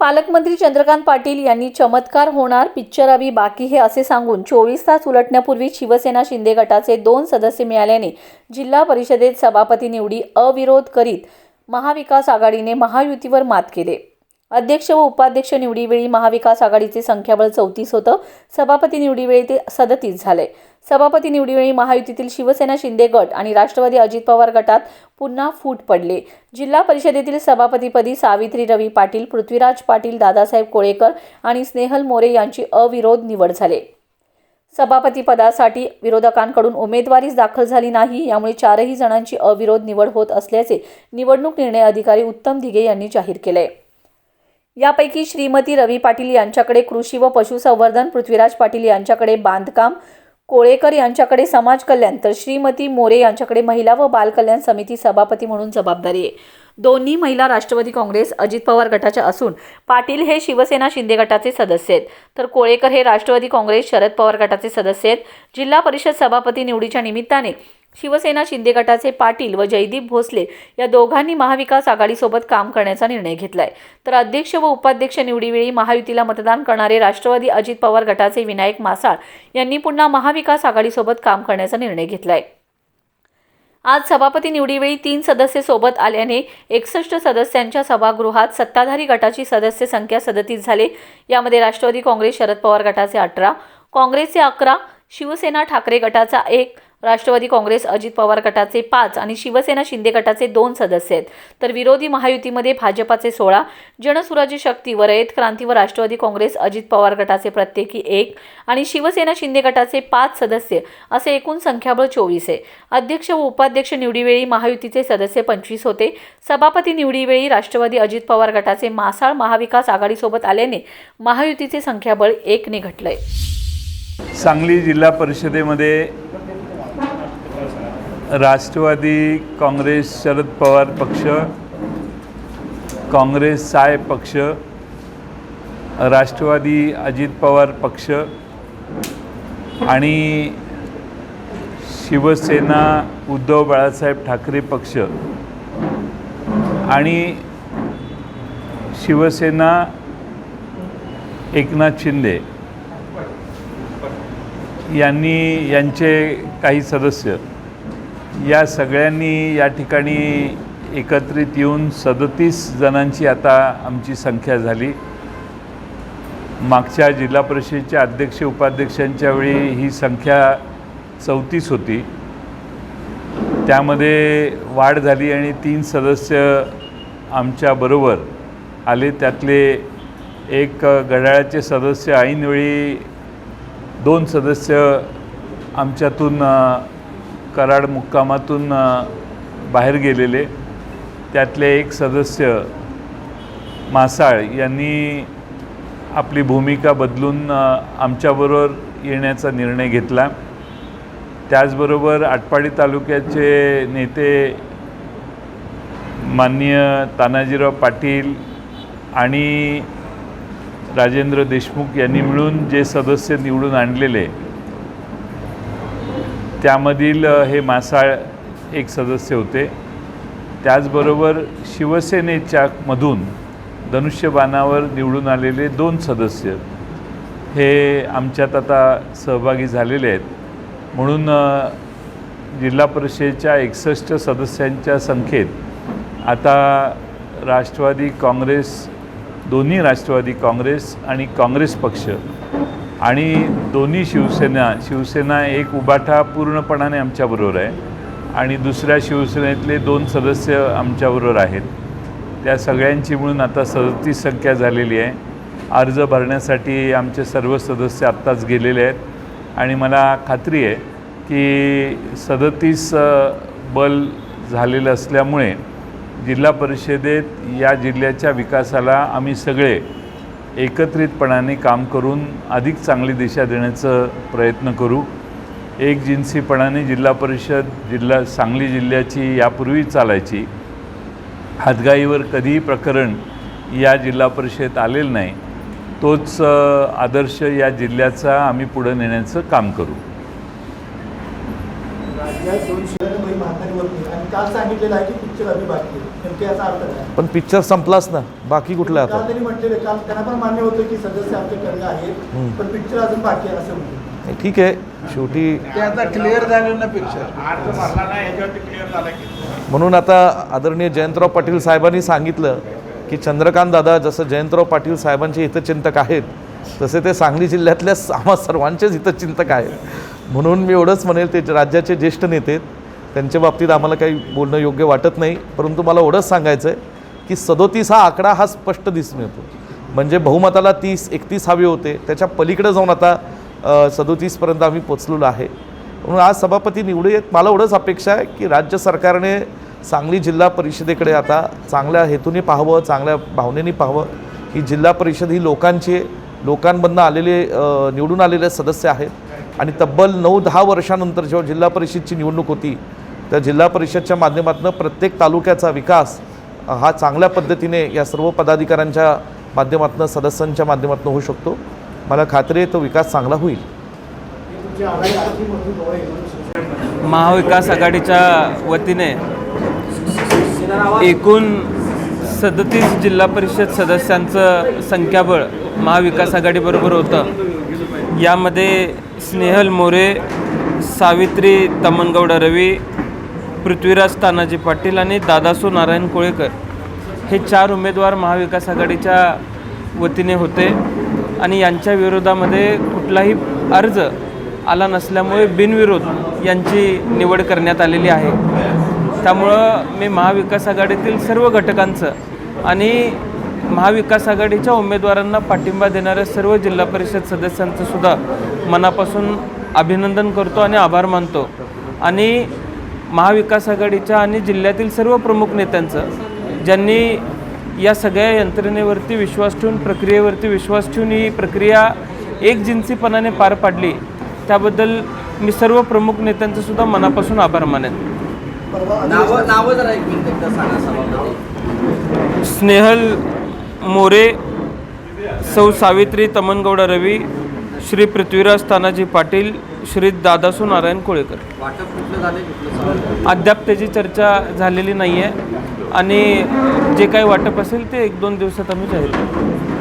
पालकमंत्री चंद्रकांत पाटील यांनी चमत्कार होणार, पिक्चर अभी बाकी है असे सांगून 24 तास उलटण्यापूर्वी शिवसेना शिंदे गटाचे 2 सदस्य मिळाल्याने जिल्हा परिषदेत सभापती निवडी अविरोध करीत महाविकास आघाडीने महायुतीवर मात केले। अध्यक्ष व उपाध्यक्ष निवडीवेळी महाविकास आघाडीचे संख्याबळ 34 होतं। सभापती निवडीवेळी ते 37 झाले। सभापती निवडीवेळी महायुतीतील शिवसेना शिंदे गट आणि राष्ट्रवादी अजित पवार गटात पुन्हा फूट पडले। जिल्हा परिषदेतील सभापतीपदी सावित्री रवी पाटील, पृथ्वीराज पाटील, दादासाहेब कोळेकर आणि स्नेहल मोरे यांची अविरोध निवड झाली। सभापती पदासाठी विरोधकांकडून उमेदवारीच दाखल झाली नाही, यामुळे 4ही जणांची अविरोध निवड होत असल्याचे निवडणूक निर्णय अधिकारी उत्तम दिघे यांनी जाहीर केले। यापैकी श्रीमती रवी पाटील यांच्याकडे कृषी व पशुसंवर्धन, पृथ्वीराज पाटील यांच्याकडे बांधकाम, कोळेकर यांच्याकडे समाज कल्याण तर श्रीमती मोरे यांच्याकडे महिला व बाल कल्याण समिती सभापती म्हणून जबाबदारी आहे। दोन्ही महिला राष्ट्रवादी काँग्रेस अजित पवार गटाच्या असून पाटील हे शिवसेना शिंदे गटाचे सदस्य आहेत, तर कोळेकर हे राष्ट्रवादी काँग्रेस शरद पवार गटाचे सदस्य आहेत। जिल्हा परिषद सभापती निवडीच्या निमित्ताने शिवसेना शिंदे गटाचे पाटील व जयदीप भोसले या दोघांनी महाविकास आघाडीसोबत काम करण्याचा निर्णय घेतलाय, तर अध्यक्ष व उपाध्यक्ष निवडीवेळी महायुतीला मतदान करणारे राष्ट्रवादी अजित पवार गटाचे विनायक मासाळ यांनी पुन्हा महाविकास आघाडीसोबत काम करण्याचा निर्णय घेतलाय। आज सभापती निवडीवेळी 3 सदस्य सोबत आल्याने 61 सदस्यांच्या सभागृहात सत्ताधारी गटाची सदस्य संख्या 37 झाले। यामध्ये राष्ट्रवादी काँग्रेस शरद पवार गटाचे 18, काँग्रेसचे 11, शिवसेना ठाकरे गटाचा 1, राष्ट्रवादी काँग्रेस अजित पवार गटाचे 5 आणि शिवसेना शिंदे गटाचे 2 सदस्य आहेत, तर विरोधी महायुतीमध्ये भाजपाचे 16, जनसुराज्य शक्ती व रयत क्रांती व राष्ट्रवादी काँग्रेस अजित पवार गटाचे प्रत्येकी 1 आणि शिवसेना शिंदे गटाचे 5 सदस्य असे एकूण संख्याबळ 24 आहे। अध्यक्ष व उपाध्यक्ष निवडीवेळी महायुतीचे सदस्य 25 होते। सभापती निवडीवेळी राष्ट्रवादी अजित पवार गटाचे मासाळ महाविकास आघाडीसोबत आल्याने महायुतीचे संख्याबळ 1 ने घटलंय। सांगली जिल्हा परिषदेमध्ये राष्ट्रवादी काँग्रेस शरद पवार पक्ष, काँग्रेस साय पक्ष, राष्ट्रवादी अजित पवार पक्ष आणि शिवसेना उद्धव बाळासाहेब ठाकरे पक्ष आणि शिवसेना एकनाथ शिंदे यांचे काही सदस्य या सगळ्यांनी या ठिकाणी एकत्रित येऊन 37 जणांची आता आमची संख्या झाली। मागच्या जिल्हा परिषदेच्या अध्यक्ष उपाध्यक्षांच्या वेळी ही संख्या 34 होती, त्यामध्ये वाढ झाली आणि 3 सदस्य आमच्याबरोबर आले। त्यातले एक घड्याळाचे सदस्य ऐनवेळी 2 सदस्य आमच्यातून कराड मुक्कामातून बाहेर गेलेले, त्यातले एक सदस्य मासाळ यांनी आपली भूमिका बदलून आमच्याबरोबर येण्याचा निर्णय घेतला। त्याचबरोबर आटपाडी तालुक्याचे नेते माननीय तानाजीराव पाटील आणि राजेंद्र देशमुख यांनी मिळून जे सदस्य निवडून आणलेले त्यामधील हे मासाळ एक सदस्य होते। त्याचबरोबर शिवसेनेच्या मधून धनुष्यबाणावर निवडून आलेले 2 सदस्य हे आमच्यात आता सहभागी झालेले आहेत। म्हणून जिल्हा परिषदेच्या 61 सदस्यांच्या संख्येत आता राष्ट्रवादी काँग्रेस, दोन्ही राष्ट्रवादी काँग्रेस आणि काँग्रेस पक्ष आणि दोन्ही शिवसेना एक उबाठा पूर्णपणाने आमच्याबरोबर आहे आणि दुसऱ्या शिवसेनेतले 2 सदस्य आमच्याबरोबर आहेत। त्या सगळ्यांची मिळून आता 37 संख्या झालेली आहे। अर्ज भरण्यासाठी आमचे सर्व सदस्य आत्ताच गेलेले आहेत आणि मला खात्री आहे की 37 बल झालेलं असल्यामुळे जिल्हा परिषदेत या जिल्ह्याच्या विकासाला आम्ही सगळे एकत्रितपणाने काम करून अधिक चांगली दिशा देण्याचा प्रयत्न करू। एकजिन्सीपणाने जिल्हा परिषद सांगली जिल्ह्याची यापूर्वी चालायची, हातगाईवर कधीही प्रकरण या जिल्हा परिषदेत आलेलं नाही, तोच आदर्श या जिल्ह्याचा आम्ही पुढे नेण्याचं काम करू। राज्यात 200 म्हातारीवरती आणि काल सांगितलेलं आहे की पिक्चर अभी बाकी आहे. नेमके याचा अर्थ काय? पण पिक्चर संपलाच ना, बाकी कुठलं काल आता? त्यांनी म्हटलेलं, काल त्यांना पण मान्य होतं की सदस्य आमच्याकडे आहेत, पण पिक्चर अजून बाकी आहे असं म्हणते. ठीक आहे, शेवटी ते आता क्लिअर झालं ना पिक्चर. म्हणून आता आदरणीय जयंतराव पाटील साहेबांनी सांगितलं की चंद्रकांत दादा जसं जयंतराव पाटील साहेबांचे हितचिंतक आहेत तसे ते सांगली जिल्ह्यातल्या आम्हा सर्वांचेच हितचिंतक आहेत. म्हणून मी एवढंच म्हणेल, ते राज्याचे ज्येष्ठ नेते आहेत, त्यांच्या बाबतीत आम्हाला काही बोलणं योग्य वाटत नाही. परंतु मला एवढंच सांगायचं आहे की 37 हा आकडा हा स्पष्ट दिसून येतो. म्हणजे बहुमताला 30-31 हवे होते, त्याच्या पलीकडे जाऊन आता 37पर्यंत आम्ही पोचलेलो आहे. म्हणून आज सभापती निवडून मला एवढंच अपेक्षा आहे की राज्य सरकारने सांगली जिल्हा परिषदेकडे आता चांगल्या हेतूने पाहावं, चांगल्या भावनेने पाहावं. ही जिल्हा परिषद ही लोकांची आहे, लोकांमधनं आलेले निवडून आलेले सदस्य आहेत आणि तब्बल 9-10 वर्षानंतर जेव्हा जिल्हा परिषदची निवडणूक होती, त्या जिल्हा परिषदच्या माध्यमातून प्रत्येक तालुक्याचा विकास हा चांगल्या पद्धतीने या सर्व पदाधिकाऱ्यांच्या माध्यमातून, सदस्यांच्या माध्यमातून होऊ शकतो. मला खात्री आहे तो विकास चांगला होईल. महाविकास आघाडीच्या वतीने एकूण 37 जिल्हा परिषद सदस्यांचं संख्याबळ महाविकास आघाडीबरोबर होतं. यामध्ये स्नेहल मोरे, सावित्री तमनगौडा रवी, पृथ्वीराज तानाजी पाटील आणि दादासू नारायण कोळेकर हे 4 उमेदवार महाविकास आघाडीच्या वतीने होते आणि यांच्या विरोधामध्ये कुठलाही अर्ज आला नसल्यामुळे बिनविरोध यांची निवड करण्यात आलेली आहे. त्यामुळं मी महाविकास आघाडीतील सर्व घटकांचं आणि महाविकास आघाडीच्या उमेदवारांना पाठिंबा देणाऱ्या सर्व जिल्हा परिषद सदस्यांचं सुद्धा मनापासून अभिनंदन करतो आणि आभार मानतो. आणि महाविकास आघाडीच्या आणि जिल्ह्यातील सर्व प्रमुख नेत्यांचं, ज्यांनी या सगळ्या यंत्रणेवरती विश्वास ठेवून, प्रक्रियेवरती विश्वास ठेवून ही प्रक्रिया एकजिन्सीपणाने पार पाडली, त्याबद्दल मी सर्व प्रमुख नेत्यांचं सुद्धा मनापासून आभार मानेन. नावं जरा एक मिनिट एकदा सांगा सभापती. स्नेहल मोरे, सौ सावित्री तमनगौडा रवी, श्री पृथ्वीराज तानाजी पाटील, श्री दादासू नारायण कोळेकर. वाटप कुठलं झालं, कुठलं अद्याप त्याची चर्चा झालेली नाही आहे आणि जे काही वाटप असेल ते 1-2 दिवसात आम्ही जाहीर करू.